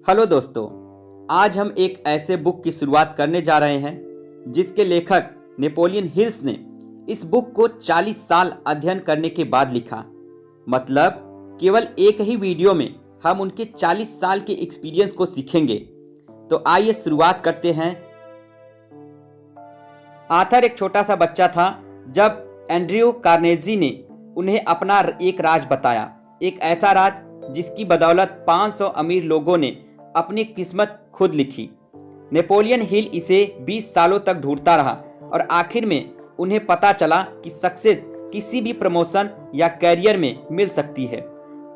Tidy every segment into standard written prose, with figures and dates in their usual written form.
Hello दोस्तों, आज हम एक ऐसे बुक की शुरुआत करने जा रहे हैं जिसके लेखक नेपोलियन हिल्स ने इस बुक को 40 साल अध्ययन करने के बाद लिखा। मतलब केवल एक ही वीडियो में हम उनके 40 साल के एक्सपीरियंस को सीखेंगे। तो आइए शुरुआत करते हैं। आर्थर एक छोटा सा बच्चा था जब एंड्रयू कार्नेगी ने उन्हें अपना एक राज बताया, एक ऐसा राज जिसकी बदौलत 500 अमीर लोगों ने अपनी किस्मत खुद लिखी। नेपोलियन हिल इसे 20 सालों तक ढूंढता रहा और आखिर में उन्हें पता चला कि सक्सेस किसी भी प्रमोशन या कैरियर में मिल सकती है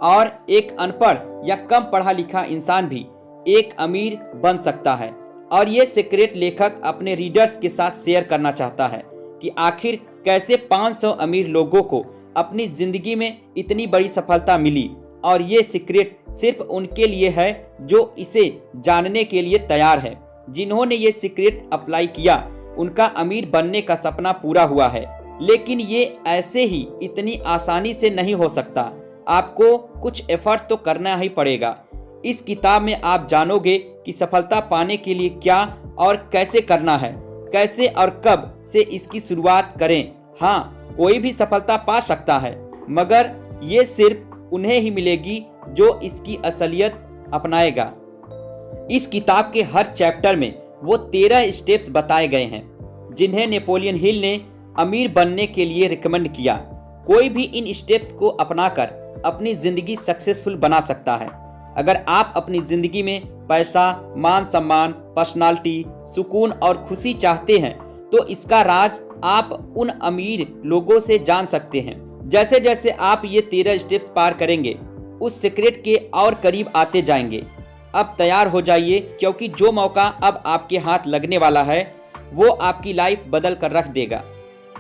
और एक अनपढ़ या कम पढ़ा लिखा इंसान भी एक अमीर बन सकता है। और ये सीक्रेट लेखक अपने रीडर्स के साथ शेयर करना चाहता है कि आखिर कैसे 500 अमीर लोगों को अपनी जिंदगी में इतनी बड़ी सफलता मिली। और ये सीक्रेट सिर्फ उनके लिए है जो इसे जानने के लिए तैयार है। जिन्होंने ये सीक्रेट अप्लाई किया उनका अमीर बनने का सपना पूरा हुआ है, लेकिन ये ऐसे ही इतनी आसानी से नहीं हो सकता। आपको कुछ एफर्ट तो करना ही पड़ेगा। इस किताब में आप जानोगे कि सफलता पाने के लिए क्या और कैसे करना है, कैसे और कब से इसकी शुरुआत करें। हाँ, कोई भी सफलता पा सकता है, मगर ये सिर्फ उन्हें ही मिलेगी जो इसकी असलियत अपनाएगा। इस किताब के हर चैप्टर में वो 13 स्टेप्स बताए गए हैं जिन्हें नेपोलियन हिल ने अमीर बनने के लिए रिकमेंड किया। कोई भी इन स्टेप्स को अपनाकर अपनी जिंदगी सक्सेसफुल बना सकता है। अगर आप अपनी जिंदगी में पैसा, मान सम्मान, पर्सनालिटी, सुकून और खुशी चाहते हैं तो इसका राज आप उन अमीर लोगों से जान सकते हैं। जैसे जैसे आप ये 13 स्टेप्स पार करेंगे उस सीक्रेट के और करीब आते जाएंगे। अब तैयार हो जाइए, क्योंकि जो मौका अब आपके हाथ लगने वाला है वो आपकी लाइफ बदल कर रख देगा।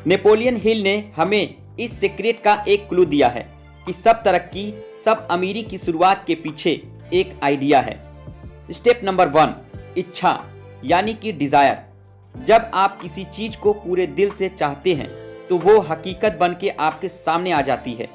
नेपोलियन हिल ने हमें इस सीक्रेट का एक क्लू दिया है कि सब तरक्की, सब अमीरी की शुरुआत के पीछे एक आइडिया है। स्टेप नंबर 1, इच्छा यानी कि डिजायर। जब आप किसी चीज को पूरे दिल से चाहते हैं तो वो हकीकत बन के आपके सामने आ जाती है।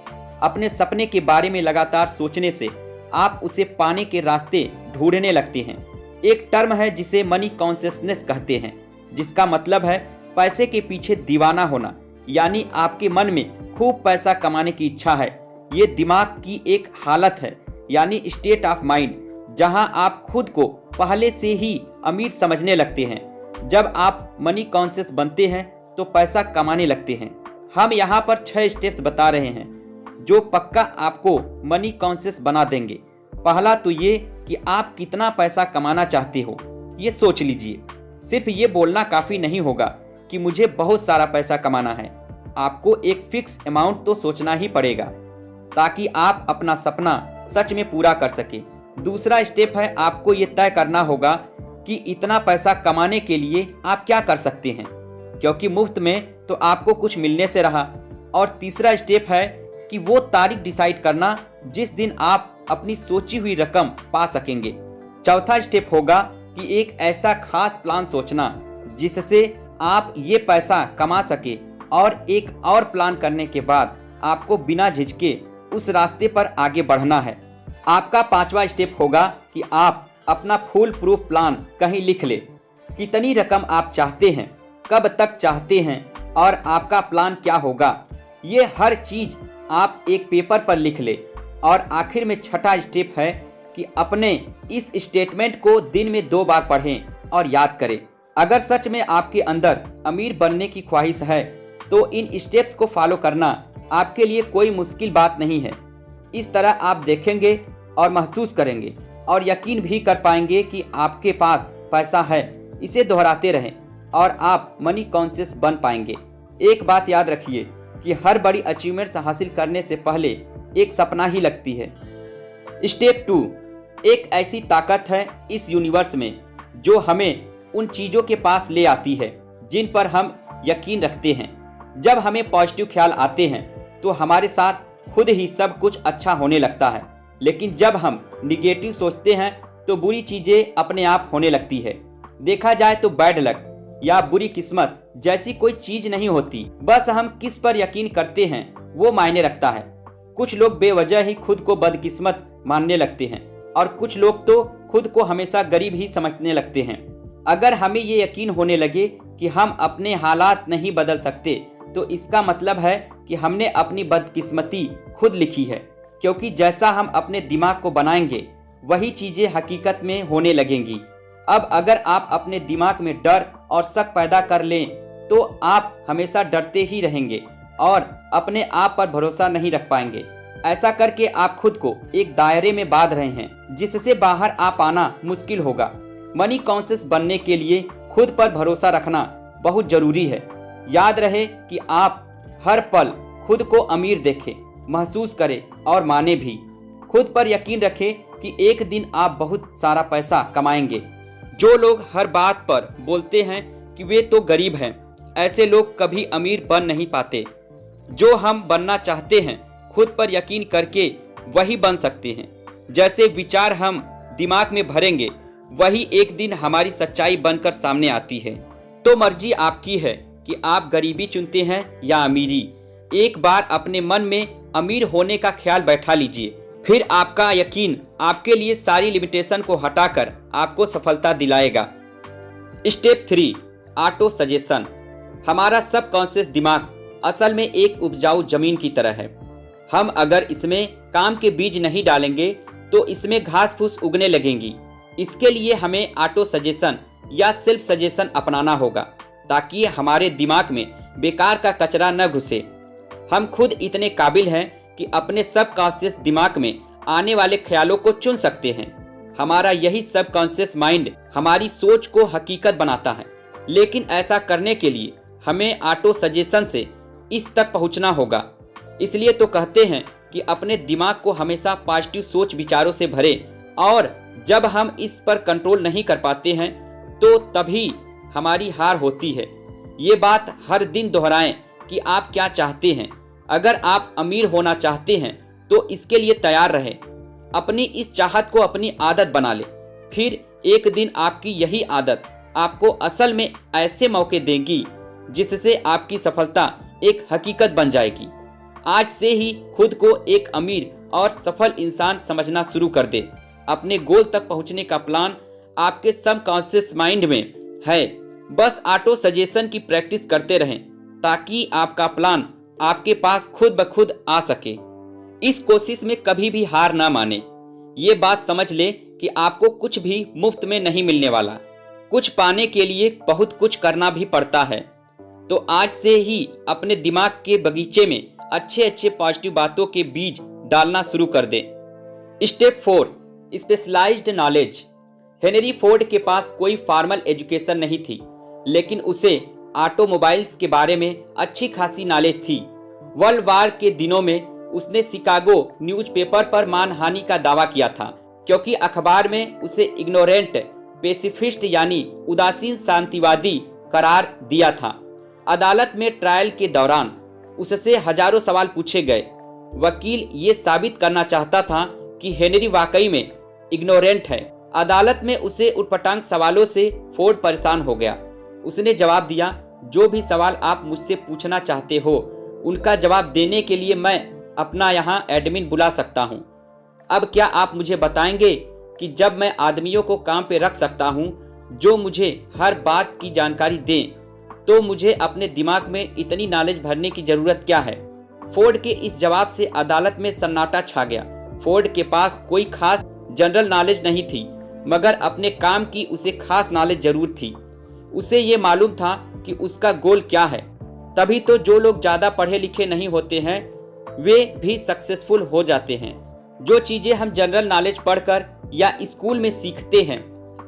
अपने सपने के बारे में लगातार सोचने से आप उसे पाने के रास्ते ढूंढने लगते हैं। एक टर्म है जिसे मनी कॉन्शियसनेस कहते हैं, जिसका मतलब है पैसे के पीछे दीवाना होना। यानी आपके मन में खूब पैसा कमाने की इच्छा है। ये दिमाग की एक हालत है, यानी स्टेट ऑफ माइंड, जहां आप खुद को पहले से ही अमीर समझने लगते हैं। जब आप मनी कॉन्शियस बनते हैं तो पैसा कमाने लगते हैं। हम यहाँ पर 6 स्टेप्स बता रहे हैं जो पक्का आपको मनी कॉन्शियस बना देंगे। पहला तो ये कि आप कितना पैसा कमाना चाहते हो, ये सोच लीजिए। सिर्फ ये बोलना काफ़ी नहीं होगा कि मुझे बहुत सारा पैसा कमाना है। आपको एक फिक्स अमाउंट तो सोचना ही पड़ेगा ताकि आप अपना सपना सच में पूरा कर सके। दूसरा स्टेप है आपको ये तय करना होगा कि इतना पैसा कमाने के लिए आप क्या कर सकते हैं, क्योंकि मुफ्त में तो आपको कुछ मिलने से रहा। और तीसरा स्टेप है कि वो तारीख डिसाइड करना जिस दिन आप अपनी सोची हुई रकम पा सकेंगे। चौथा स्टेप होगा कि एक ऐसा खास प्लान सोचना जिससे आप ये पैसा कमा सके, और एक और प्लान करने के बाद आपको बिना झिझके उस रास्ते पर आगे बढ़ना है। आपका 5वां स्टेप होगा कि आप अपना फुल प्रूफ प्लान कहीं लिख ले। कितनी रकम आप चाहते हैं, कब तक चाहते हैं और आपका प्लान क्या होगा, ये हर चीज आप एक पेपर पर लिख ले। और आखिर में 6ठा स्टेप है कि अपने इस स्टेटमेंट को दिन में 2 बार पढ़ें और याद करें। अगर सच में आपके अंदर अमीर बनने की ख्वाहिश है तो इन स्टेप्स को फॉलो करना आपके लिए कोई मुश्किल बात नहीं है। इस तरह आप देखेंगे और महसूस करेंगे और यकीन भी कर पाएंगे कि आपके पास पैसा है। इसे दोहराते रहें और आप मनी कॉन्शियस बन पाएंगे। एक बात याद रखिए कि हर बड़ी अचीवमेंट्स हासिल करने से पहले एक सपना ही लगती है। स्टेप 2, एक ऐसी ताकत है इस यूनिवर्स में जो हमें उन चीज़ों के पास ले आती है जिन पर हम यकीन रखते हैं। जब हमें पॉजिटिव ख्याल आते हैं तो हमारे साथ खुद ही सब कुछ अच्छा होने लगता है, लेकिन जब हम निगेटिव सोचते हैं तो बुरी चीज़ें अपने आप होने लगती है। देखा जाए तो बैड लक या बुरी किस्मत जैसी कोई चीज नहीं होती, बस हम किस पर यकीन करते हैं वो मायने रखता है। कुछ लोग बेवजह ही खुद को बदकिस्मत मानने लगते हैं, और कुछ लोग तो खुद को हमेशा गरीब ही समझने लगते हैं। अगर हमें ये यकीन होने लगे कि हम अपने हालात नहीं बदल सकते, तो इसका मतलब है कि हमने अपनी बदकिस्मती खुद लिखी है, क्योंकि जैसा हम अपने दिमाग को बनाएंगे वही चीज़ें हकीकत में होने लगेंगी। अब अगर आप अपने दिमाग में डर और शक पैदा कर लें तो आप हमेशा डरते ही रहेंगे और अपने आप पर भरोसा नहीं रख पाएंगे। ऐसा करके आप खुद को एक दायरे में बांध रहे हैं जिससे बाहर आ पाना मुश्किल होगा। मनी कॉन्शियस बनने के लिए खुद पर भरोसा रखना बहुत जरूरी है। याद रहे कि आप हर पल खुद को अमीर देखें, महसूस करें और माने भी। खुद पर यकीन रखें कि एक दिन आप बहुत सारा पैसा कमाएंगे। जो लोग हर बात पर बोलते हैं कि वे तो गरीब हैं, ऐसे लोग कभी अमीर बन नहीं पाते। जो हम बनना चाहते हैं खुद पर यकीन करके वही बन सकते हैं। जैसे विचार हम दिमाग में भरेंगे वही एक दिन हमारी सच्चाई बनकर सामने आती है। तो मर्जी आपकी है कि आप गरीबी चुनते हैं या अमीरी। एक बार अपने मन में अमीर होने का ख्याल बैठा लीजिए, फिर आपका यकीन आपके लिए सारी लिमिटेशन को हटाकर आपको सफलता दिलाएगा। Step 3, auto suggestion. हमारा सबकॉन्शियस दिमाग असल में एक उपजाऊ जमीन की तरह है। हम अगर इसमें काम के बीज नहीं डालेंगे तो इसमें घास फूस उगने लगेंगी। इसके लिए हमें ऑटो सजेशन या सेल्फ सजेशन अपनाना होगा ताकि हमारे दिमाग में बेकार का कचरा न घुसे। हम खुद इतने काबिल हैं कि अपने सबकॉन्शियस दिमाग में आने वाले ख्यालों को चुन सकते हैं। हमारा यही सबकॉन्शियस माइंड हमारी सोच को हकीकत बनाता है। लेकिन ऐसा करने के लिए हमें ऑटो सजेशन से इस तक पहुंचना होगा। इसलिए तो कहते हैं कि अपने दिमाग को हमेशा पॉजिटिव सोच विचारों से भरें, और जब हम इस पर कंट्रोल नहीं कर पाते हैं तो तभी हमारी हार होती है। ये बात हर दिन दोहराएं कि आप क्या चाहते हैं। अगर आप अमीर होना चाहते हैं तो इसके लिए तैयार रहें। अपनी इस चाहत को अपनी आदत बना लें। फिर एक दिन आपकी यही आदत आपको असल में ऐसे मौके देगी जिससे आपकी सफलता एक हकीकत बन जाएगी। आज से ही खुद को एक अमीर और सफल इंसान समझना शुरू कर दे। अपने गोल तक पहुंचने का प्लान आपके सबकॉन्शियस माइंड में है। बस ऑटो सजेशन की प्रैक्टिस करते रहें ताकि आपका प्लान आपके पास खुद ब खुद आ सके। इस कोशिश में कभी भी हार ना माने। ये बात समझ ले कि आपको कुछ भी मुफ्त में नहीं मिलने वाला। कुछ पाने के लिए बहुत कुछ करना भी पड़ता है। तो आज से ही अपने दिमाग के बगीचे में अच्छे अच्छे पॉजिटिव बातों के बीज डालना शुरू कर दें। Step 4, specialised knowledge. Henry Ford के पास कोई फॉर्मल एजुकेशन नहीं थी, लेकिन उसे ऑटोमोबाइल्स के बारे में अच्छी खासी नॉलेज थी। वर्ल्ड वार के दिनों में उसने शिकागो न्यूज़पेपर पर मानहानि का दावा किया था, क्योंकि अखबार में उसे इग्नोरेंट पेसिफिस्ट यानी उदासीन शांतिवादी करार दिया था। अदालत में ट्रायल के दौरान उससे हजारों सवाल पूछे गए। वकील ये साबित करना चाहता था कि हेनरी वाकई में इग्नोरेंट है। अदालत में उसे उटपटांग सवालों से फोर्ड परेशान हो गया। उसने जवाब दिया, जो भी सवाल आप मुझसे पूछना चाहते हो उनका जवाब देने के लिए मैं अपना यहाँ एडमिन बुला सकता हूँ। अब क्या आप मुझे बताएंगे कि जब मैं आदमियों को काम पे रख सकता हूँ जो मुझे हर बात की जानकारी दें, तो मुझे अपने दिमाग में इतनी नॉलेज भरने की जरूरत क्या है? फोर्ड के इस जवाब से अदालत में सन्नाटा छा गया। फोर्ड के पास कोई खास जनरल नॉलेज नहीं थी, मगर अपने काम की उसे खास नॉलेज जरूर थी। उसे ये मालूम था कि उसका गोल क्या है। तभी तो जो लोग ज़्यादा पढ़े लिखे नहीं होते हैं वे भी सक्सेसफुल हो जाते हैं। जो चीज़ें हम जनरल नॉलेज पढ़कर या स्कूल में सीखते हैं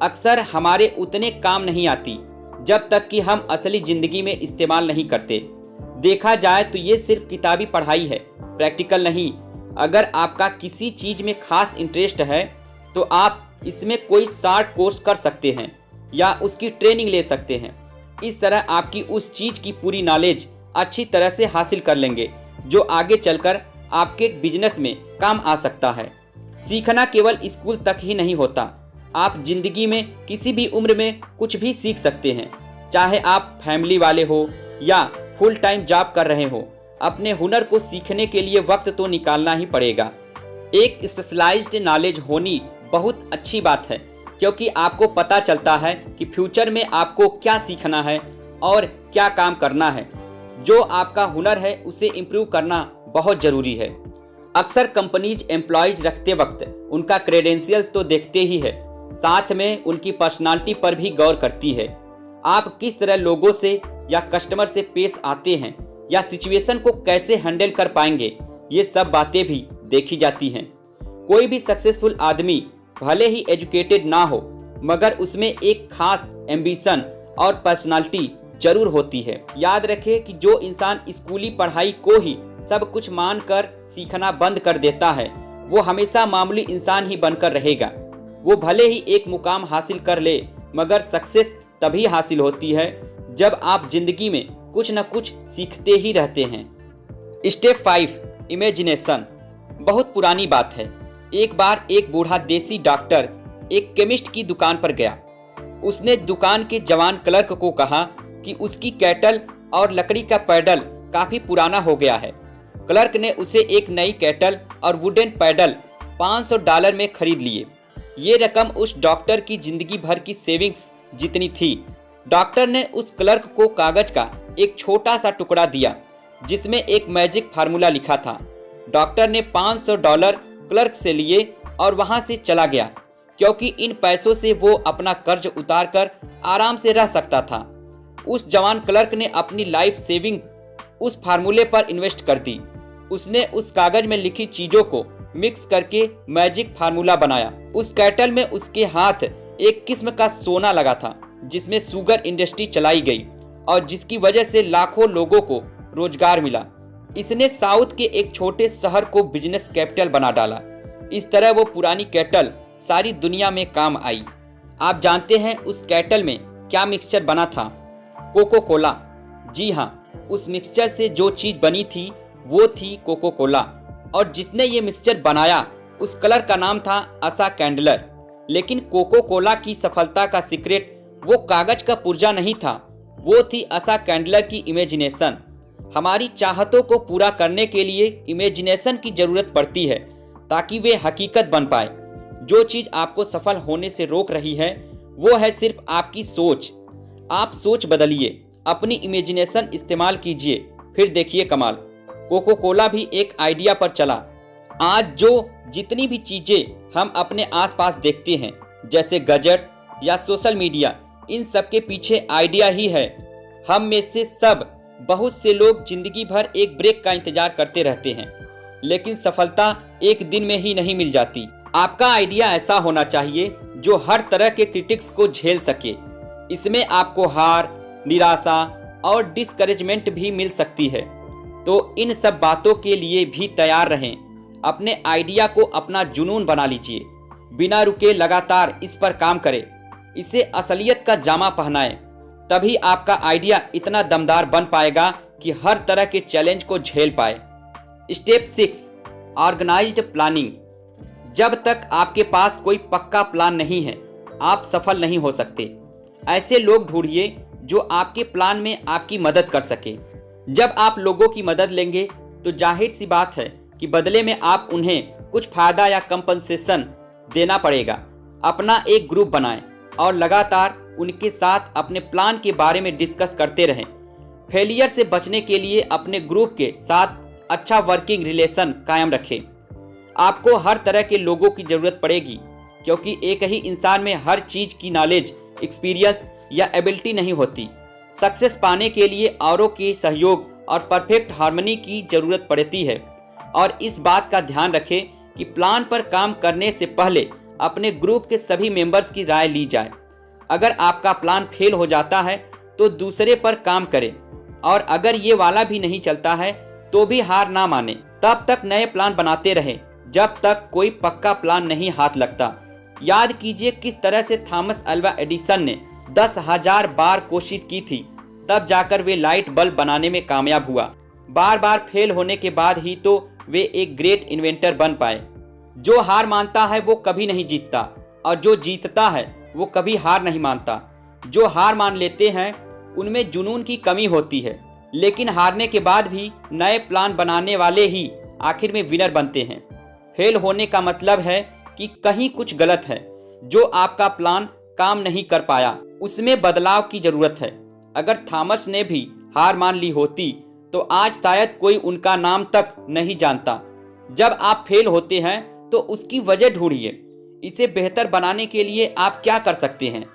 अक्सर हमारे उतने काम नहीं आती जब तक कि हम असली ज़िंदगी में इस्तेमाल नहीं करते। देखा जाए तो ये सिर्फ किताबी पढ़ाई है, प्रैक्टिकल नहीं। अगर आपका किसी चीज़ में खास इंटरेस्ट है तो आप इसमें कोई शॉर्ट कोर्स कर सकते हैं या उसकी ट्रेनिंग ले सकते हैं। इस तरह आपकी उस चीज़ की पूरी नॉलेज अच्छी तरह से हासिल कर लेंगे जो आगे चलकर आपके बिजनेस में काम आ सकता है। सीखना केवल स्कूल तक ही नहीं होता। आप जिंदगी में किसी भी उम्र में कुछ भी सीख सकते हैं, चाहे आप फैमिली वाले हो या फुल टाइम जॉब कर रहे हो। अपने हुनर को सीखने के लिए वक्त तो निकालना ही पड़ेगा। एक स्पेशलाइज्ड नॉलेज होनी बहुत अच्छी बात है, क्योंकि आपको पता चलता है कि फ्यूचर में आपको क्या सीखना है और क्या काम करना है। जो आपका हुनर है उसे इम्प्रूव करना बहुत ज़रूरी है। अक्सर कंपनीज एम्प्लॉयज रखते वक्त उनका क्रेडेंशियल तो देखते ही है, साथ में उनकी पर्सनालिटी पर भी गौर करती है। आप किस तरह लोगों से या कस्टमर से पेश आते हैं या सिचुएशन को कैसे हैंडल कर पाएंगे, ये सब बातें भी देखी जाती हैं। कोई भी सक्सेसफुल आदमी भले ही एजुकेटेड ना हो, मगर उसमें एक खास एम्बिशन और पर्सनालिटी जरूर होती है। याद रखें कि जो इंसान स्कूली पढ़ाई को ही सब कुछ मानकर सीखना बंद कर देता है, वो हमेशा मामूली इंसान ही बनकर रहेगा। वो भले ही एक मुकाम हासिल कर ले, मगर सक्सेस तभी हासिल होती है जब आप जिंदगी में कुछ न कुछ सीखते ही रहते हैं। Step 5, imagination. बहुत पुरानी बात है। एक बार एक बूढ़ा देसी डॉक्टर एक केमिस्ट की दुकान पर गया। उसने दुकान के जवान क्लर्क को कहा कि उसकी कैटल और लकड़ी का पैडल काफी पुराना हो गया है। क्लर्क ने उसे एक नई कैटल और वुडन पैडल $500 में खरीद लिए। ये रकम उस डॉक्टर की जिंदगी भर की सेविंग्स जितनी थी। डॉक्टर ने उस क्लर्क को कागज का एक छोटा सा टुकड़ा दिया जिसमें एक मैजिक फार्मूला लिखा था। डॉक्टर ने $500 क्लर्क से लिए और वहां से चला गया, क्योंकि इन पैसों से वो अपना कर्ज उतारकर आराम से रह सकता था। उस जवान क्लर्क ने अपनी लाइफ सेविंग्स उस फार्मूले पर इन्वेस्ट कर दी। उसने उस कागज में लिखी चीजों को मिक्स करके मैजिक फार्मूला बनाया। उस कैटल में उसके हाथ एक किस्म का सोना लगा था, जिसमें शुगर इंडस्ट्री चलाई गई और जिसकी वजह से लाखों लोगों को रोजगार मिला। इसने साउथ के एक छोटे शहर को बिजनेस कैपिटल बना डाला। इस तरह वो पुरानी कैटल सारी दुनिया में काम आई। आप जानते हैं उस कैटल में क्या मिक्सचर बना था? Cocoa Cola. जी हाँ, उस मिक्सचर से जो चीज बनी थी वो थी कोको कोला। और जिसने ये मिक्सचर बनाया उस कलर का नाम था आशा कैंडलर। लेकिन कोको कोला की सफलता का सीक्रेट वो कागज का पुर्जा नहीं था, वो थी आशा कैंडलर की इमेजिनेशन। हमारी चाहतों को पूरा करने के लिए इमेजिनेशन की जरूरत पड़ती है ताकि वे हकीकत बन पाए। जो चीज आपको सफल होने से रोक रही है वो है सिर्फ आपकी सोच। आप सोच बदलिए, अपनी इमेजिनेशन इस्तेमाल कीजिए, फिर देखिए कमाल। कोको कोला भी एक आइडिया पर चला। आज जो जितनी भी चीजें हम अपने आसपास देखते हैं, जैसे गैजेट्स या सोशल मीडिया, इन सब के पीछे आइडिया ही है। हम में से सब बहुत से लोग जिंदगी भर एक ब्रेक का इंतजार करते रहते हैं, लेकिन सफलता एक दिन में ही नहीं मिल जाती। आपका आइडिया ऐसा होना चाहिए जो हर तरह के क्रिटिक्स को झेल सके। इसमें आपको हार, निराशा और डिस्करेजमेंट भी मिल सकती है, तो इन सब बातों के लिए भी तैयार रहें। अपने आइडिया को अपना जुनून बना लीजिए, बिना रुके लगातार इस पर काम करें, इसे असलियत का जामा पहनाएं। तभी आपका आइडिया इतना दमदार बन पाएगा कि हर तरह के चैलेंज को झेल पाए। Step 6, organised planning. जब तक आपके पास कोई पक्का प्लान नहीं है, आप सफल नहीं हो सकते। ऐसे लोग ढूंढिए जो आपके प्लान में आपकी मदद कर सके। जब आप लोगों की मदद लेंगे तो जाहिर सी बात है कि बदले में आप उन्हें कुछ फायदा या कंपनसेशन देना पड़ेगा। अपना एक ग्रुप बनाएं और लगातार उनके साथ अपने प्लान के बारे में डिस्कस करते रहें। फेलियर से बचने के लिए अपने ग्रुप के साथ अच्छा वर्किंग रिलेशन कायम रखें। आपको हर तरह के लोगों की जरूरत पड़ेगी, क्योंकि एक ही इंसान में हर चीज की नॉलेज, एक्सपीरियंस या एबिलिटी नहीं होती। सक्सेस पाने के लिए औरों के सहयोग और परफेक्ट हार्मनी की जरूरत पड़ती है। और इस बात का ध्यान रखें कि प्लान पर काम करने से पहले अपने ग्रुप के सभी मेंबर्स की राय ली जाए। अगर आपका प्लान फेल हो जाता है तो दूसरे पर काम करें, और अगर ये वाला भी नहीं चलता है तो भी हार ना माने। तब तक नए प्लान बनाते रहें जब तक कोई पक्का प्लान नहीं हाथ लगता। याद कीजिए किस तरह से थॉमस अल्वा एडिसन ने 10,000 बार कोशिश की थी, तब जाकर वे लाइट बल्ब बनाने में कामयाब हुआ। बार बार फेल होने के बाद ही तो वे एक ग्रेट इन्वेंटर बन पाए। जो हार मानता है वो कभी नहीं जीतता, और जो जीतता है वो कभी हार नहीं मानता। जो हार मान लेते हैं उनमें जुनून की कमी होती है, लेकिन हारने के बाद भी नए प्लान बनाने वाले ही आखिर में विनर बनते हैं। फेल होने का मतलब है कि कहीं कुछ गलत है, जो आपका प्लान काम नहीं कर पाया, उसमें बदलाव की जरूरत है। अगर थॉमस ने भी हार मान ली होती तो आज शायद कोई उनका नाम तक नहीं जानता। जब आप फेल होते हैं तो उसकी वजह ढूंढिए। इसे बेहतर बनाने के लिए आप क्या कर सकते हैं?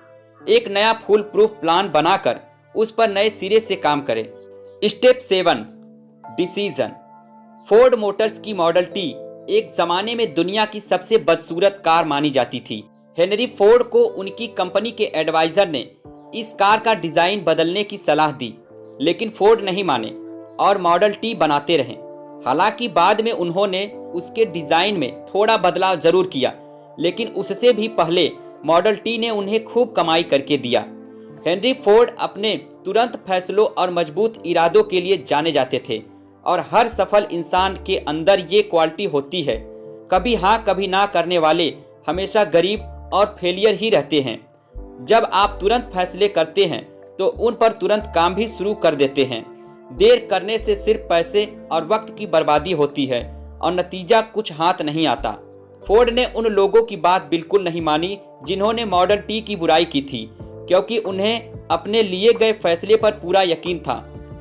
एक नया फुल प्रूफ प्लान बनाकर उस पर नए सिरे से काम करें। Step 7, decision. फोर्ड मोटर्स की मॉडल टी एक जमाने में दुनिया की सबसे बदसूरत कार मानी जाती थी। हेनरी फोर्ड को उनकी कंपनी के एडवाइजर ने इस कार का डिजाइन बदलने की सलाह दी, लेकिन फोर्ड नहीं माने और मॉडल टी बनाते रहे। हालांकि बाद में उन्होंने उसके डिजाइन में थोड़ा बदलाव जरूर किया, लेकिन उससे भी पहले मॉडल टी ने उन्हें खूब कमाई करके दिया। हेनरी फोर्ड अपने तुरंत फैसलों और मजबूत इरादों के लिए जाने जाते थे, और हर सफल इंसान के अंदर ये क्वालिटी होती है। कभी हाँ कभी ना करने वाले हमेशा गरीब और फेलियर ही रहते हैं। जब आप तुरंत फैसले करते हैं तो उन पर तुरंत काम भी शुरू कर देते हैं। देर करने से सिर्फ पैसे और वक्त की बर्बादी होती है और नतीजा कुछ हाथ नहीं आता। फोर्ड ने उन लोगों की बात बिल्कुल नहीं मानी जिन्होंने मॉडल टी की बुराई की थी, क्योंकि उन्हें अपने लिए गए फैसले पर पूरा यकीन था।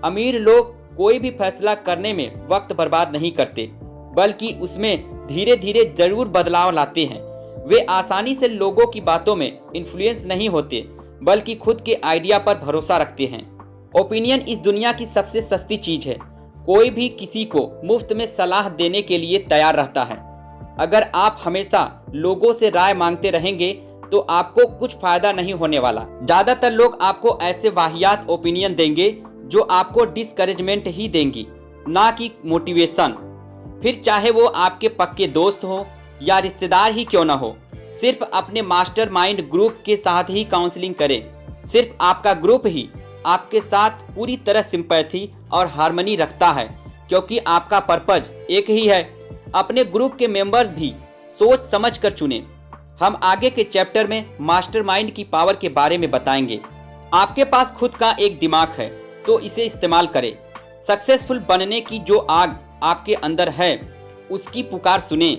अमीर लोग कोई भी फैसला करने में वक्त बर्बाद नहीं करते, बल्कि उसमें धीरे धीरे जरूर बदलाव लाते हैं। वे आसानी से लोगों की बातों में इन्फ्लुएंस नहीं होते, बल्कि खुद के आइडिया पर भरोसा रखते हैं। ओपिनियन इस दुनिया की सबसे सस्ती चीज है। कोई भी किसी को मुफ्त में सलाह देने के लिए तैयार रहता है। अगर आप हमेशा लोगों से राय मांगते रहेंगे तो आपको कुछ फायदा नहीं होने वाला। ज्यादातर लोग आपको ऐसे वाहियात ओपिनियन देंगे जो आपको डिस्करेजमेंट ही देंगी, ना कि मोटिवेशन। फिर चाहे वो आपके पक्के दोस्त हो या रिश्तेदार ही क्यों ना हो, सिर्फ अपने मास्टरमाइंड ग्रुप के साथ ही काउंसलिंग करें। सिर्फ आपका ग्रुप ही आपके साथ पूरी तरह सिंपैथी और हार्मनी रखता है, क्योंकि आपका पर्पज एक ही है। अपने ग्रुप के मेंबर्स भी सोच समझ कर चुनें। हम आगे के चैप्टर में मास्टरमाइंड की पावर के बारे में बताएंगे। आपके पास खुद का एक दिमाग है तो इसे इस्तेमाल करें। सक्सेसफुल बनने की जो आग आपके अंदर है उसकी पुकार सुने।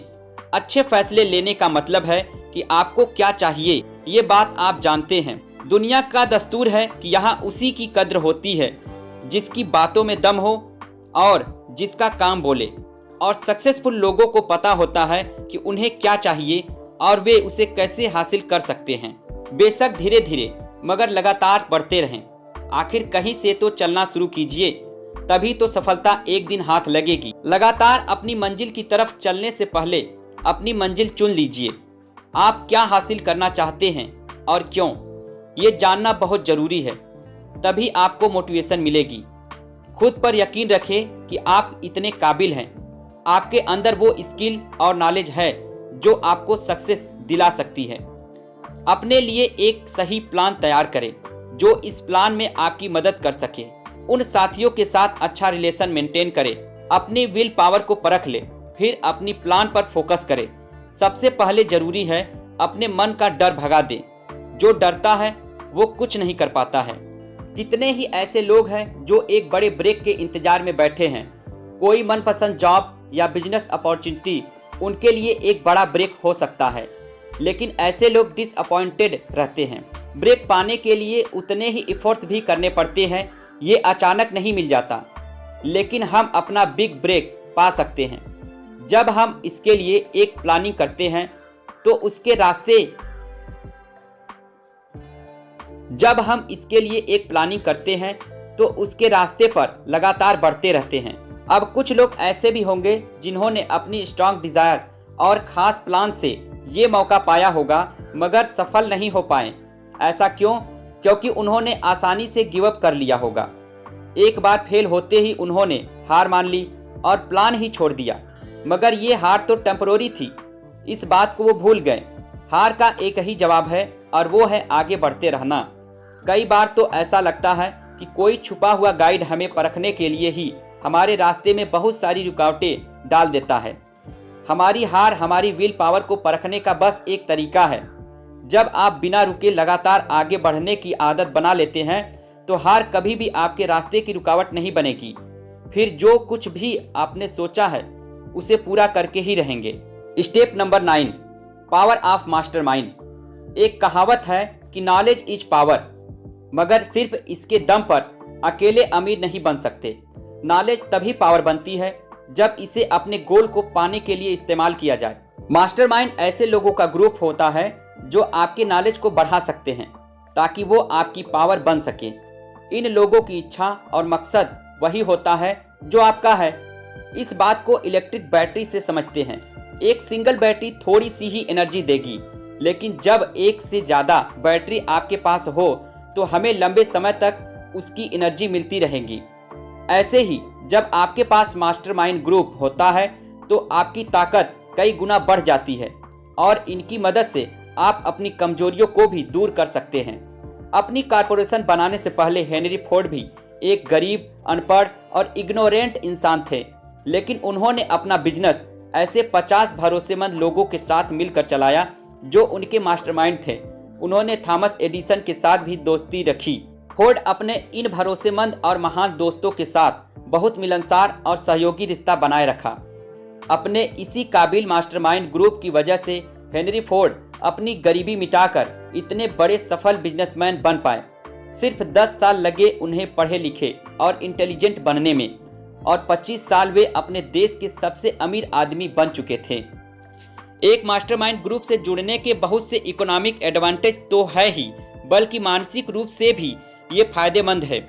अच्छे फैसले लेने का मतलब है कि आपको क्या चाहिए, ये बात आप जानते हैं। दुनिया का दस्तूर है कि यहाँ उसी की कद्र होती है जिसकी बातों में दम हो और जिसका काम बोले। और सक्सेसफुल लोगों को पता होता है कि उन्हें क्या चाहिए और वे उसे कैसे हासिल कर सकते हैं। बेशक धीरे धीरे मगर लगातार बढ़ते रहें। आखिर कहीं से तो चलना शुरू कीजिए, तभी तो सफलता एक दिन हाथ लगेगी। लगातार अपनी मंजिल की तरफ चलने से पहले अपनी मंजिल चुन लीजिए। आप क्या हासिल करना चाहते हैं और क्यों, ये जानना बहुत जरूरी है। तभी आपको मोटिवेशन मिलेगी। खुद पर यकीन रखें कि आप इतने काबिल हैं। आपके अंदर वो स्किल और नॉलेज है जो आपको सक्सेस दिला सकती है। अपने लिए एक सही प्लान तैयार करें जो इस प्लान में आपकी मदद कर सके। उन साथियों के साथ अच्छा रिलेशन मेंटेन करें। अपनी विल पावर को परख ले, फिर अपनी प्लान पर फोकस करें। सबसे पहले जरूरी है अपने मन का डर भगा दें। जो डरता है वो कुछ नहीं कर पाता है। कितने ही ऐसे लोग हैं जो एक बड़े ब्रेक के इंतजार में बैठे हैं। कोई मनपसंद जॉब या बिजनेस अपॉर्चुनिटी उनके लिए एक बड़ा ब्रेक हो सकता है, लेकिन ऐसे लोग डिसअपॉइंटेड रहते हैं। ब्रेक पाने के लिए उतने ही एफर्ट्स भी करने पड़ते हैं। ये अचानक नहीं मिल जाता, लेकिन हम अपना बिग ब्रेक पा सकते हैं जब हम इसके लिए एक प्लानिंग करते हैं तो उसके रास्ते पर लगातार बढ़ते रहते हैं। अब कुछ लोग ऐसे भी होंगे जिन्होंने अपनी स्ट्रॉन्ग डिजायर और खास प्लान से ये मौका पाया होगा मगर सफल नहीं हो पाए। ऐसा क्यों? क्योंकि उन्होंने आसानी से गिव अप कर लिया होगा। एक बार फेल होते ही उन्होंने हार मान ली और प्लान ही छोड़ दिया। मगर ये हार तो टेम्परोरी थी, इस बात को वो भूल गए। हार का एक ही जवाब है और वो है आगे बढ़ते रहना। कई बार तो ऐसा लगता है कि कोई छुपा हुआ गाइड हमें परखने के लिए ही हमारे रास्ते में बहुत सारी रुकावटें डाल देता है। हमारी हार हमारी विल पावर को परखने का बस एक तरीका है। जब आप बिना रुके लगातार आगे बढ़ने की आदत बना लेते हैं तो हार कभी भी आपके रास्ते की रुकावट नहीं बनेगी। फिर जो कुछ भी आपने सोचा है उसे पूरा करके ही रहेंगे। Step number 9, power of mastermind. एक कहावत है कि नॉलेज इज पावर, मगर सिर्फ इसके दम पर अकेले अमीर नहीं बन सकते। नॉलेज तभी पावर बनती है जब इसे अपने गोल को पाने के लिए इस्तेमाल किया जाए। मास्टरमाइंड ऐसे लोगों का ग्रुप होता है जो आपके नॉलेज को बढ़ा सकते हैं ताकि वो आपकी पावर बन सके। इन लोगों की इच्छा और मकसद वही होता है जो आपका है। इस बात को इलेक्ट्रिक बैटरी से समझते हैं। एक सिंगल बैटरी थोड़ी सी ही एनर्जी देगी, लेकिन जब एक से ज़्यादा बैटरी आपके पास हो तो हमें लंबे समय तक उसकी एनर्जी मिलती रहेगी। ऐसे ही जब आपके पास मास्टरमाइंड ग्रुप होता है तो आपकी ताकत कई गुना बढ़ जाती है और इनकी मदद से आप अपनी कमजोरियों को भी दूर कर सकते हैं। अपनी कॉरपोरेशन बनाने से पहले हेनरी फोर्ड भी एक गरीब, अनपढ़ और इग्नोरेंट इंसान थे, लेकिन उन्होंने अपना बिजनेस ऐसे 50 भरोसेमंद लोगों के साथ मिलकर चलाया जो उनके मास्टरमाइंड थे। उन्होंने थॉमस एडिसन के साथ भी दोस्ती रखी। फोर्ड अपने इन भरोसेमंद और महान दोस्तों के साथ बहुत मिलनसार और सहयोगी रिश्ता बनाए रखा। अपने इसी काबिल मास्टरमाइंड ग्रुप की वजह से हेनरी फोर्ड अपनी गरीबी मिटाकर इतने बड़े सफल बिजनेसमैन बन पाए। सिर्फ 10 साल लगे उन्हें पढ़े लिखे और इंटेलिजेंट बनने में, और 25 साल वे अपने देश के सबसे अमीर आदमी बन चुके थे। एक मास्टरमाइंड ग्रुप से जुड़ने के बहुत से इकोनॉमिक एडवांटेज तो है ही, बल्कि मानसिक रूप से भी ये फायदेमंद है।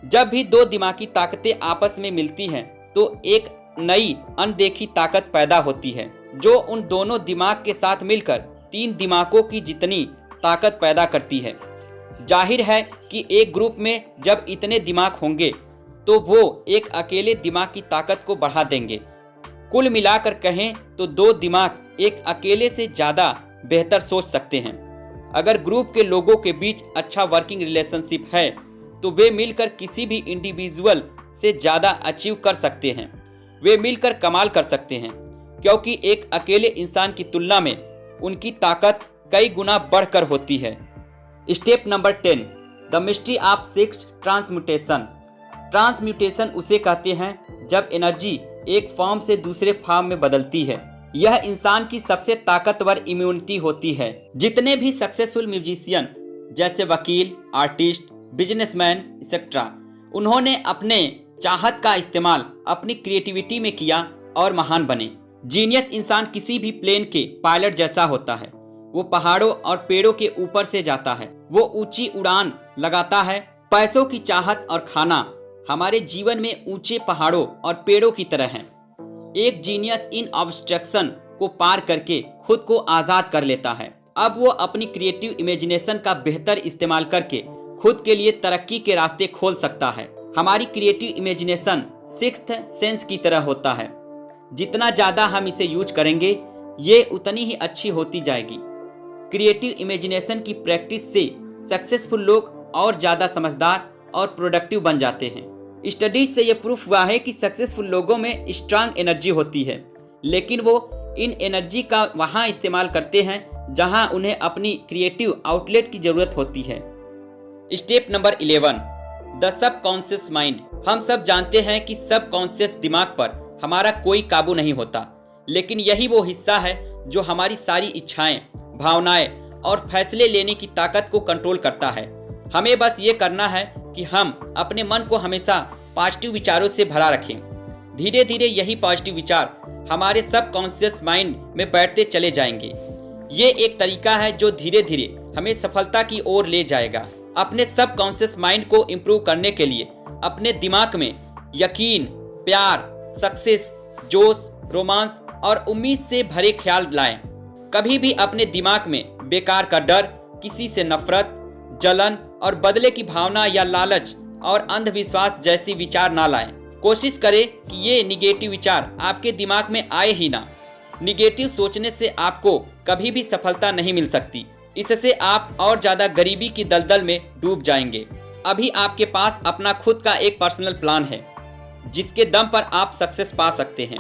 जब भी दो दिमागी ताकतें आपस में मिलती हैं तो एक नई अनदेखी ताकत पैदा होती है जो उन दोनों दिमाग के साथ मिलकर 3 दिमागों की जितनी ताकत पैदा करती है। जाहिर है कि एक ग्रुप में जब इतने दिमाग होंगे तो वो एक अकेले दिमाग की ताकत को बढ़ा देंगे। कुल मिलाकर कहें तो 2 दिमाग एक अकेले से ज़्यादा बेहतर सोच सकते हैं। अगर ग्रुप के लोगों के बीच अच्छा वर्किंग रिलेशनशिप है तो वे मिलकर किसी भी इंडिविजुअल से ज़्यादा अचीव कर सकते हैं। वे मिलकर कमाल कर सकते हैं, क्योंकि एक अकेले इंसान की तुलना में उनकी ताकत कई गुना बढ़कर होती है। Step number 10, the mystery of 6 transmutation. Transmutation उसे कहते हैं जब एनर्जी एक फॉर्म से दूसरे फॉर्म में बदलती है। यह इंसान की सबसे ताकतवर इम्यूनिटी होती है। जितने भी सक्सेसफुल म्यूजिशियन जैसे वकील, आर्टिस्ट, बिजनेसमैन एक्सेट्रा, उन्होंने अपने चाहत का इस्तेमाल अपनी क्रिएटिविटी में किया और महान बने। जीनियस इंसान किसी भी प्लेन के पायलट जैसा होता है। वो पहाड़ों और पेड़ों के ऊपर से जाता है, वो ऊंची उड़ान लगाता है। पैसों की चाहत और खाना हमारे जीवन में ऊंचे पहाड़ों और पेड़ों की तरह है। एक जीनियस इन ऑब्स्ट्रक्शन को पार करके खुद को आजाद कर लेता है। अब वो अपनी क्रिएटिव इमेजिनेशन का बेहतर इस्तेमाल करके खुद के लिए तरक्की के रास्ते खोल सकता है। हमारी क्रिएटिव इमेजिनेशन सिक्स्थ सेंस की तरह होता है। जितना ज़्यादा हम इसे यूज करेंगे ये उतनी ही अच्छी होती जाएगी। क्रिएटिव इमेजिनेशन की प्रैक्टिस से सक्सेसफुल लोग और ज़्यादा समझदार और प्रोडक्टिव बन जाते हैं। स्टडीज से ये प्रूफ हुआ है कि सक्सेसफुल लोगों में स्ट्रांग एनर्जी होती है, लेकिन वो इन एनर्जी का वहाँ इस्तेमाल करते हैं जहाँ उन्हें अपनी क्रिएटिव आउटलेट की ज़रूरत होती है। Step number 11, the subconscious mind. हम सब जानते हैं कि सबकॉन्शियस दिमाग पर हमारा कोई काबू नहीं होता, लेकिन यही वो हिस्सा है जो हमारी सारी इच्छाएं, भावनाएं और फैसले लेने की ताकत को कंट्रोल करता है। हमें बस ये करना है कि हम अपने मन को हमेशा पॉजिटिव विचारों से भरा रखें। धीरे धीरे यही पॉजिटिव विचार हमारे सबकॉन्शियस माइंड में बैठते चले जाएंगे। ये एक तरीका है जो धीरे धीरे हमें सफलता की ओर ले जाएगा। अपने सबकॉन्शियस माइंड को इम्प्रूव करने के लिए अपने दिमाग में यकीन, प्यार, सक्सेस, जोश, रोमांस और उम्मीद से भरे ख्याल लाएं। कभी भी अपने दिमाग में बेकार का डर, किसी से नफरत, जलन और बदले की भावना या लालच और अंधविश्वास जैसी विचार ना लाएं। कोशिश करें कि ये निगेटिव विचार आपके दिमाग में आए ही ना। निगेटिव सोचने से आपको कभी भी सफलता नहीं मिल सकती। इससे आप और ज़्यादा गरीबी की दलदल में डूब जाएंगे। अभी आपके पास अपना खुद का एक पर्सनल प्लान है जिसके दम पर आप सक्सेस पा सकते हैं।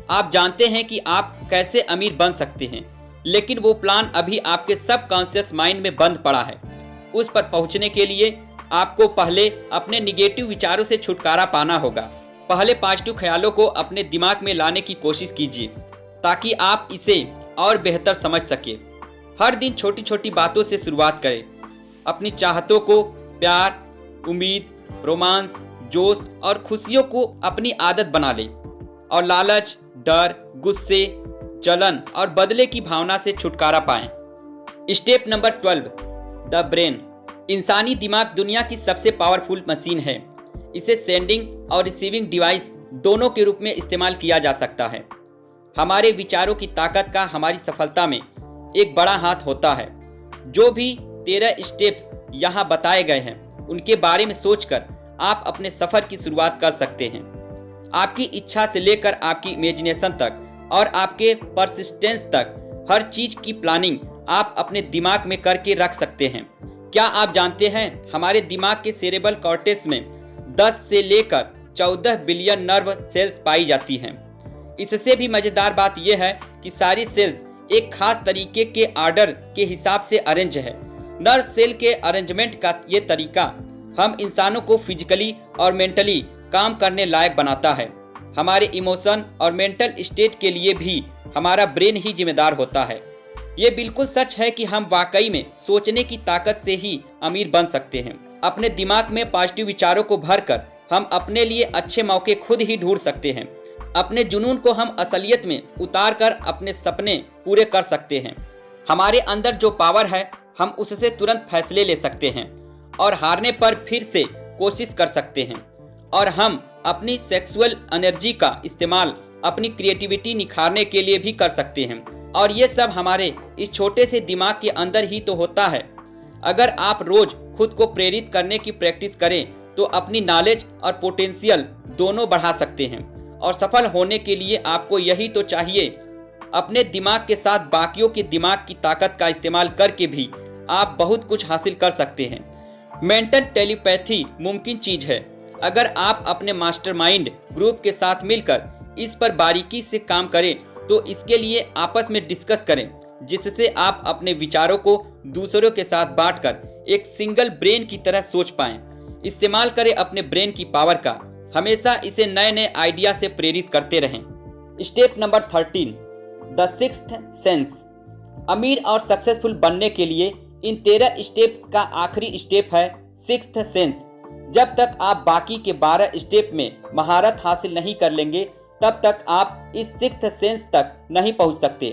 आप जानते हैं कि आप कैसे अमीर बन सकते हैं, लेकिन वो प्लान अभी आपके सबकॉन्शियस माइंड में बंद पड़ा है। उस पर पहुंचने के लिए आपको पहले अपने निगेटिव विचारों से छुटकारा पाना होगा। पहले पॉजिटिव ख्यालों को अपने दिमाग में लाने की कोशिश कीजिए ताकि आप इसे और बेहतर समझ सके। हर दिन छोटी छोटी बातों से शुरुआत करें। अपनी चाहतों को प्यार, उम्मीद, रोमांस, जोश और खुशियों को अपनी आदत बना लें और लालच, डर, गुस्से, जलन और बदले की भावना से छुटकारा पाएं। Step number 12, the brain. इंसानी दिमाग दुनिया की सबसे पावरफुल मशीन है। इसे सेंडिंग और रिसीविंग डिवाइस दोनों के रूप में इस्तेमाल किया जा सकता है। हमारे विचारों की ताकत का हमारी सफलता में एक बड़ा हाथ होता है। जो भी 13 स्टेप्स यहाँ बताए गए हैं उनके बारे में सोचकर आप अपने सफर की शुरुआत कर सकते हैं। आपकी इच्छा से लेकर आपकी इमेजिनेशन तक और आपके परसिस्टेंस तक हर चीज की प्लानिंग आप अपने दिमाग में करके रख सकते हैं। क्या आप जानते हैं हमारे दिमाग के सेरेब्रल कॉर्टेक्स में 10 से लेकर 14 बिलियन नर्व सेल्स पाई जाती हैं। इससे भी मजेदार बात यह है कि सारी सेल्स एक खास तरीके के आर्डर के हिसाब से अरेंज है। नर्व सेल के अरेंजमेंट का ये तरीका हम इंसानों को फिजिकली और मेंटली काम करने लायक बनाता है। हमारे इमोशन और मेंटल स्टेट के लिए भी हमारा ब्रेन ही जिम्मेदार होता है। ये बिल्कुल सच है कि हम वाकई में सोचने की ताकत से ही अमीर बन सकते हैं। अपने दिमाग में पॉजिटिव विचारों को भरकर हम अपने लिए अच्छे मौके खुद ही ढूंढ सकते हैं। अपने जुनून को हम असलियत में उतार कर अपने सपने पूरे कर सकते हैं। हमारे अंदर जो पावर है हम उससे तुरंत फैसले ले सकते हैं और हारने पर फिर से कोशिश कर सकते हैं। और हम अपनी सेक्सुअल एनर्जी का इस्तेमाल अपनी क्रिएटिविटी निखारने के लिए भी कर सकते हैं। और ये सब हमारे इस छोटे से दिमाग के अंदर ही तो होता है। अगर आप रोज खुद को प्रेरित करने की प्रैक्टिस करें तो अपनी नॉलेज और पोटेंशियल दोनों बढ़ा सकते हैं। और सफल होने के लिए आपको यही तो चाहिए। अपने दिमाग के साथ बाकियों के दिमाग की ताकत का इस्तेमाल करके भी आप बहुत कुछ हासिल कर सकते हैं। मेंटल टेलीपैथी मुमकिन चीज है। अगर आप अपने मास्टरमाइंड ग्रुप के साथ मिलकर इस पर बारीकी से काम करें तो इसके लिए आपस में डिस्कस करें, जिससे आप अपने विचारों को दूसरों के साथ बांटकर एक सिंगल ब्रेन की तरह सोच पाएं। इस्तेमाल करें अपने ब्रेन की पावर का। हमेशा इसे नए नए आइडिया से प्रेरित करते रहें। Step number 13, the sixth sense. अमीर और सक्सेसफुल बनने के लिए इन 13 स्टेप्स का आखिरी स्टेप है सिक्स्थ सेंस। जब तक आप बाकी के 12 स्टेप में महारत हासिल नहीं कर लेंगे तब तक आप इस सिक्स्थ सेंस तक नहीं पहुंच सकते।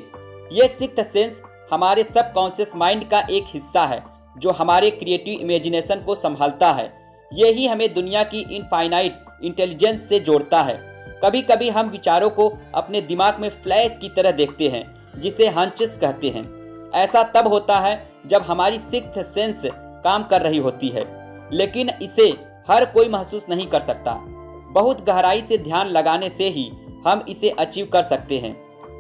ये सिक्स्थ सेंस हमारे सबकॉन्शियस माइंड का एक हिस्सा है जो हमारे क्रिएटिव इमेजिनेशन को संभालता है। यही हमें दुनिया की इनफाइनाइट इंटेलिजेंस से जोड़ता है। कभी कभी हम विचारों को अपने दिमाग में फ्लैश की तरह देखते हैं, जिसे हंचेस कहते हैं। ऐसा तब होता है जब हमारी सिक्स्थ सेंस काम कर रही होती है, लेकिन इसे हर कोई महसूस नहीं कर सकता। बहुत गहराई से ध्यान लगाने से ही हम इसे अचीव कर सकते हैं।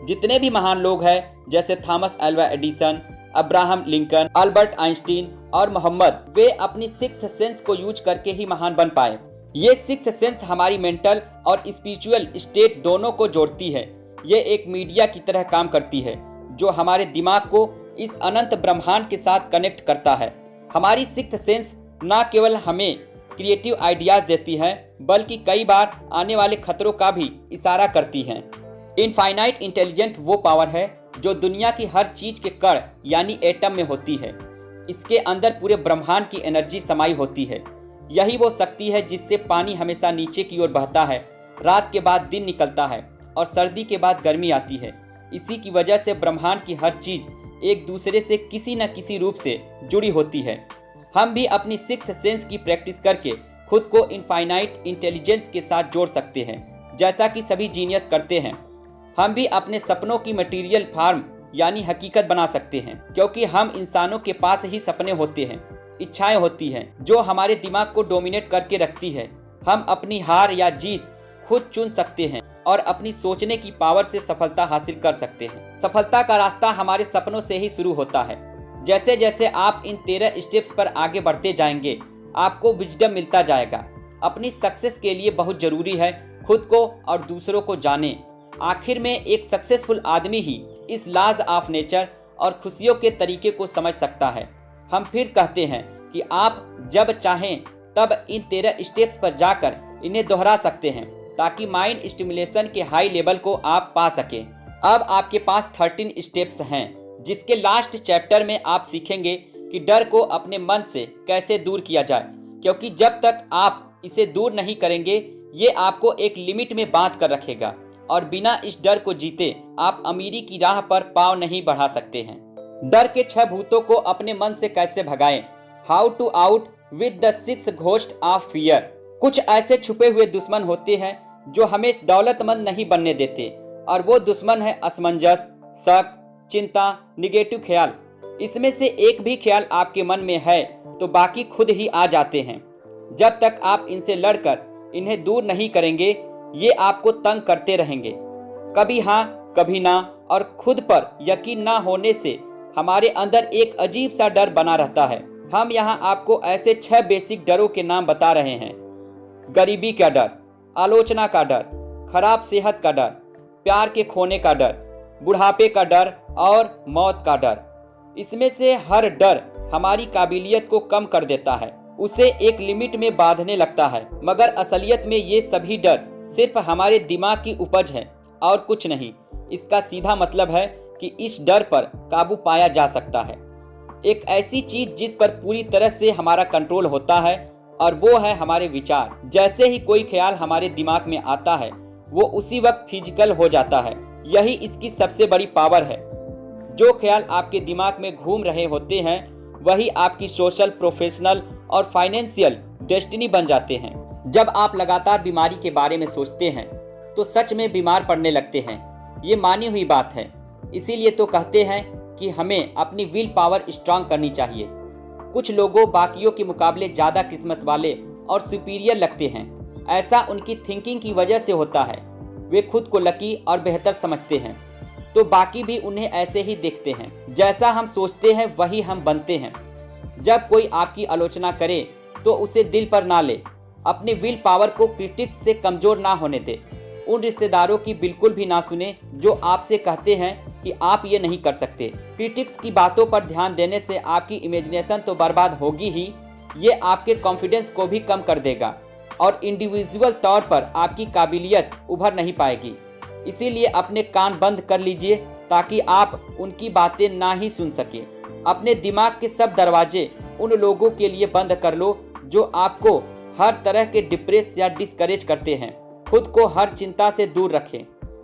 जितने भी महान लोग हैं जैसे Thomas Alva Edison, Abraham Lincoln, Albert Einstein और मोहम्मद, वे अपनी सिक्स्थ सेंस को यूज करके ही महान बन पाए। ये सिक्स्थ सेंस हमारी मेंटल और स्पिरिचुअल स्टेट दोनों को जोड़ती है। ये एक मीडिया की तरह काम करती है जो हमारे दिमाग को इस अनंत ब्रह्मांड के साथ कनेक्ट करता है। हमारी सिक्स्थ सेंस न केवल हमें क्रिएटिव आइडियाज देती है बल्कि कई बार आने वाले खतरों का भी इशारा करती हैं। इनफाइनाइट इंटेलिजेंट वो पावर है जो दुनिया की हर चीज के कण यानी एटम में होती है। इसके अंदर पूरे ब्रह्मांड की एनर्जी समाई होती है। यही वो शक्ति है जिससे पानी हमेशा नीचे की ओर बहता है, रात के बाद दिन निकलता है और सर्दी के बाद गर्मी आती है। इसी की वजह से ब्रह्मांड की हर चीज एक दूसरे से किसी न किसी रूप से जुड़ी होती है। हम भी अपनी सिक्स्थ सेंस की प्रैक्टिस करके खुद को इनफाइनाइट इंटेलिजेंस के साथ जोड़ सकते हैं, जैसा कि सभी जीनियस करते हैं। हम भी अपने सपनों की मटेरियल फॉर्म यानी हकीकत बना सकते हैं, क्योंकि हम इंसानों के पास ही सपने होते हैं, इच्छाएं होती हैं जो हमारे दिमाग को डोमिनेट करके रखती है। हम अपनी हार या जीत खुद चुन सकते हैं और अपनी सोचने की पावर से सफलता हासिल कर सकते हैं। सफलता का रास्ता हमारे सपनों से ही शुरू होता है। जैसे जैसे आप इन 13 स्टेप्स पर आगे बढ़ते जाएंगे आपको विजडम मिलता जाएगा। अपनी सक्सेस के लिए बहुत जरूरी है खुद को और दूसरों को जाने। आखिर में एक सक्सेसफुल आदमी ही इस लॉज ऑफ नेचर और खुशियों के तरीके को समझ सकता है। हम फिर कहते हैं कि आप जब चाहें तब इन 13 स्टेप्स पर जाकर इन्हें दोहरा सकते हैं ताकि माइंड स्टिमुलेशन के हाई लेवल को आप पा सकें। अब आपके पास 13 स्टेप्स हैं, जिसके लास्ट चैप्टर में आप सीखेंगे कि डर को अपने मन से कैसे दूर किया जाए, क्योंकि जब तक आप इसे दूर नहीं करेंगे ये आपको एक लिमिट में बांध कर रखेगा और बिना इस डर को जीते आप अमीरी की राह पर पांव नहीं बढ़ा सकते हैं। डर के 6 भूतों को अपने मन से कैसे भगाएं? How to out with the 6 ghost of fear. कुछ ऐसे छुपे हुए दुश्मन होते हैं जो हमें दौलतमंद नहीं बनने देते, और वो दुश्मन है असमंजस, शक, चिंता, निगेटिव ख्याल। इसमें से एक भी ख्याल आपके मन में है तो बाकी खुद ही आ जाते हैं। जब तक आप इनसे लड़कर इन्हें दूर नहीं करेंगे ये आपको तंग करते रहेंगे। कभी हाँ कभी ना, और खुद पर यकीन ना होने से हमारे अंदर एक अजीब सा डर बना रहता है। हम यहाँ आपको ऐसे 6 बेसिक डरों के नाम बता रहे हैं। गरीबी का डर, आलोचना का डर, खराब सेहत का डर, प्यार के खोने का डर, बुढ़ापे का डर और मौत का डर। इसमें से हर डर हमारी काबिलियत को कम कर देता है, उसे एक लिमिट में बांधने लगता है, मगर असलियत में ये सभी डर सिर्फ हमारे दिमाग की उपज है और कुछ नहीं। इसका सीधा मतलब है कि इस डर पर काबू पाया जा सकता है। एक ऐसी चीज जिस पर पूरी तरह से हमारा कंट्रोल होता है, और वो है हमारे विचार। जैसे ही कोई ख्याल हमारे दिमाग में आता है वो उसी वक्त फिजिकल हो जाता है। यही इसकी सबसे बड़ी पावर है। जो ख्याल आपके दिमाग में घूम रहे होते हैं वही आपकी सोशल, प्रोफेशनल और फाइनेंशियल डेस्टिनी बन जाते हैं। जब आप लगातार बीमारी के बारे में सोचते हैं तो सच में बीमार पड़ने लगते हैं। ये मानी हुई बात है। इसीलिए तो कहते हैं कि हमें अपनी विल पावर स्ट्रांग करनी चाहिए। कुछ लोगों बाकियों के मुकाबले ज़्यादा किस्मत वाले और सुपीरियर लगते हैं। ऐसा उनकी थिंकिंग की वजह से होता है। वे खुद को लकी और बेहतर समझते हैं तो बाकी भी उन्हें ऐसे ही देखते हैं। जैसा हम सोचते हैं वही हम बनते हैं। जब कोई आपकी आलोचना करे तो उसे दिल पर ना ले। अपने विल पावर को क्रिटिक्स से कमज़ोर ना होने दे। उन रिश्तेदारों की बिल्कुल भी ना सुने जो आपसे कहते हैं कि आप ये नहीं कर सकते। क्रिटिक्स की बातों पर ध्यान देने से आपकी इमेजिनेशन तो बर्बाद होगी ही, ये आपके कॉन्फिडेंस को भी कम कर देगा और इंडिविजुअल तौर पर आपकी काबिलियत उभर नहीं पाएगी। इसीलिए अपने कान बंद कर लीजिए ताकि आप उनकी बातें ना ही सुन सकें। अपने दिमाग के सब दरवाजे उन लोगों के लिए बंद कर लो जो आपको हर तरह के डिप्रेस या डिस्करेज करते हैं। खुद को हर चिंता से दूर रखें।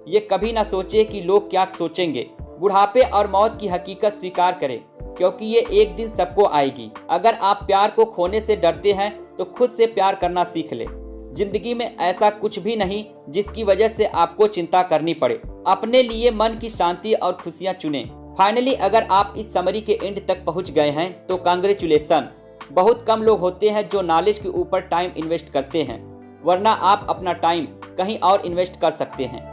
ये कभी ना सोचें कि लोग क्या सोचेंगे। बुढ़ापे और मौत की हकीकत स्वीकार करें, क्योंकि ये एक दिन सबको आएगी। अगर आप प्यार को खोने से डरते हैं तो खुद से प्यार करना सीख ले। जिंदगी में ऐसा कुछ भी नहीं जिसकी वजह से आपको चिंता करनी पड़े। अपने लिए मन की शांति और खुशियां चुनें। फाइनली अगर आप इस समरी के एंड तक पहुंच गए हैं तो कांग्रेचुलेसन। बहुत कम लोग होते हैं जो नॉलेज के ऊपर टाइम इन्वेस्ट करते हैं, वरना आप अपना टाइम कहीं और इन्वेस्ट कर सकते हैं।